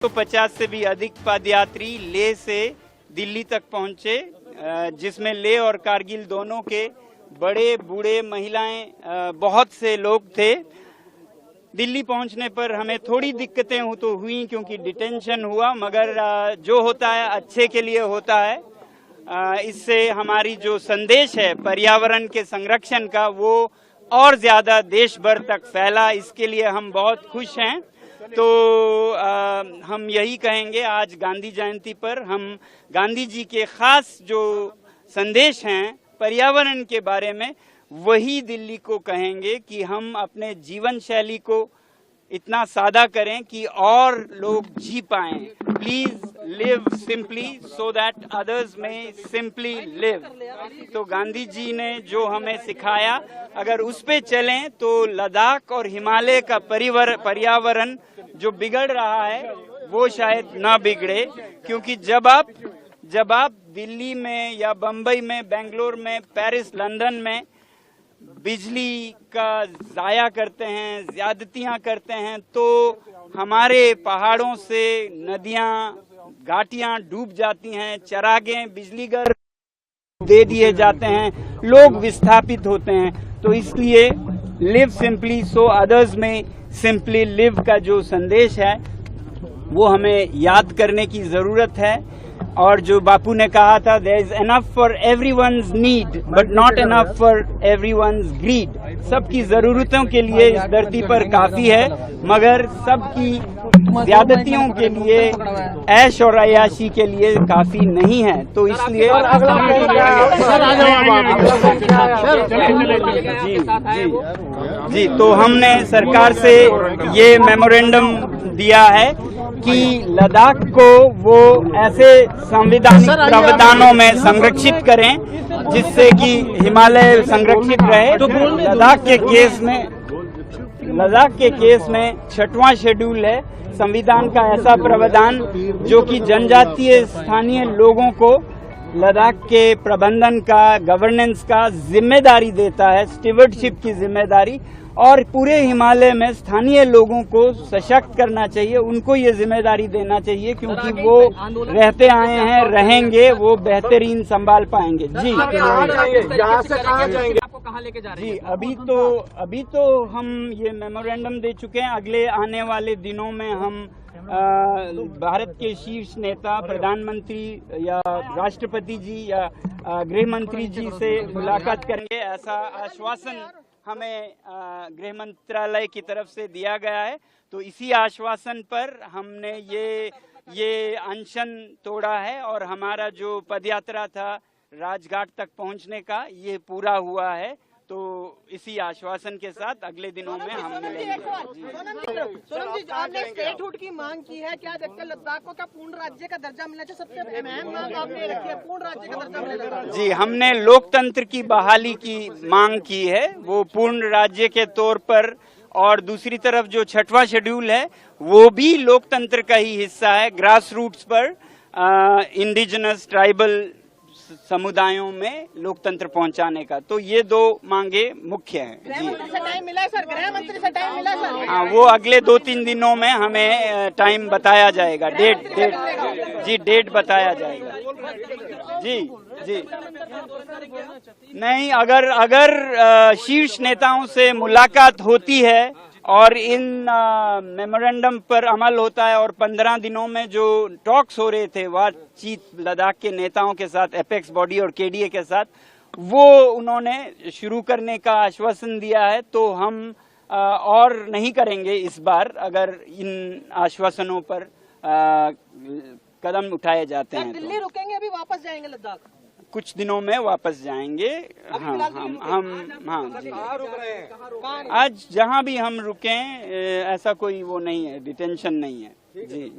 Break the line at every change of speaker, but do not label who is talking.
तो 50 से भी अधिक पदयात्री लेह से दिल्ली तक पहुंचे, जिसमें लेह और कारगिल दोनों के बड़े बूढ़े महिलाएं बहुत से लोग थे। दिल्ली पहुंचने पर हमें थोड़ी दिक्कतें तो हुई क्योंकि डिटेंशन हुआ, मगर जो होता है अच्छे के लिए होता है। इससे हमारी जो संदेश है पर्यावरण के संरक्षण का वो और ज्यादा देश भर तक फैला, इसके लिए हम बहुत खुश हैं। तो हम यही कहेंगे, आज गांधी जयंती पर हम गांधी जी के खास जो संदेश हैं पर्यावरण के बारे में वही दिल्ली को कहेंगे कि हम अपने जीवन शैली को इतना सादा करें कि और लोग जी पाएं। Please live simply so that others में सिंपली लिव। तो गांधी जी ने जो हमें सिखाया, अगर उस पे चलें तो लद्दाख और हिमालय का पर्यावरण जो बिगड़ रहा है वो शायद ना बिगड़े। क्योंकि जब आप दिल्ली में या बम्बई में, बेंगलोर में, पेरिस, लंदन में बिजली का जाया करते हैं, ज्यादतियां करते हैं, तो हमारे पहाड़ों से नदियां, घाटियां डूब जाती हैं, चरागे, बिजलीघर दे दिए जाते हैं, लोग विस्थापित होते हैं। तो इसलिए लिव सिंपली सो अदर्स में सिंपली लिव का जो संदेश है वो हमें याद करने की जरूरत है। और जो बापू ने कहा था, there is enough for everyone's need but not enough for everyone's greed. सबकी जरूरतों के लिए इस धरती पर काफी है, मगर सबकी ज्यादतियों के लिए, ऐश और अयाशी के लिए काफी नहीं है। तो इसलिए जी तो हमने सरकार से ये मेमोरेंडम दिया है कि लद्दाख को वो ऐसे संवैधानिक प्रावधानों में संरक्षित करें जिससे कि हिमालय संरक्षित रहे। तो लद्दाख के केस में 6वां शेड्यूल है संविधान का ऐसा प्रावधान जो कि जनजातीय स्थानीय लोगों को लद्दाख के प्रबंधन का, गवर्नेंस का जिम्मेदारी देता है, स्टीवर्डशिप की जिम्मेदारी। और पूरे हिमालय में स्थानीय लोगों को सशक्त करना चाहिए, उनको ये जिम्मेदारी देना चाहिए क्योंकि वो रहते आए हैं, रहेंगे, वो बेहतरीन संभाल पाएंगे। जी
यहाँ से कहाँ जाएंगे, आपको कहाँ लेके जा रहे हैं?
जी अभी तो हम ये मेमोरेंडम दे चुके हैं। अगले आने वाले दिनों में हम भारत के शीर्ष नेता, प्रधानमंत्री या राष्ट्रपति जी या गृह मंत्री जी से मुलाकात करेंगे, ऐसा आश्वासन हमें गृह मंत्रालय की तरफ से दिया गया है। तो इसी आश्वासन पर हमने ये अनशन तोड़ा है और हमारा जो पदयात्रा था राजघाट तक पहुंचने का, ये पूरा हुआ है। तो इसी आश्वासन के साथ अगले दिनों में हम मिलेंगे।
सोनम जी, आपने स्टेटहुड की मांग की है, क्या देखते हैं लद्दाख को क्या पूर्ण राज्य का दर्जा मिलना चाहिए? सबसे अहम मांग आपने रखी है, पूर्ण राज्य का दर्जा मिलेगा।
जी, हमने लोकतंत्र की बहाली की मांग की है, वो पूर्ण राज्य के तौर पर। और दूसरी तरफ जो 6वां शेड्यूल है वो भी लोकतंत्र का ही हिस्सा है, ग्रास रूट्स पर इंडिजिनस ट्राइबल समुदायों में लोकतंत्र पहुंचाने का। तो ये 2 मांगे मुख्य हैं।
गृह मंत्री से टाइम मिला सर? गृह मंत्री से टाइम मिला सर?
हाँ, वो अगले 2-3 दिनों में हमें टाइम बताया जाएगा, डेट बताया जाएगा। जी नहीं, अगर शीर्ष नेताओं से मुलाकात होती है और इन मेमोरेंडम पर अमल होता है और 15 दिनों में जो टॉक्स हो रहे थे बातचीत लद्दाख के नेताओं के साथ, एपेक्स बॉडी और केडीए के साथ, वो उन्होंने शुरू करने का आश्वासन दिया है। तो हम और नहीं करेंगे इस बार अगर इन आश्वासनों पर कदम उठाए जाते हैं।
दिल्ली रुकेंगे, अभी वापस जाएंगे लद्दाख?
कुछ दिनों में वापस जाएंगे। हाँ जी, आज जहाँ भी हम रुकें ऐसा कोई वो नहीं है, डिटेंशन नहीं है। जी।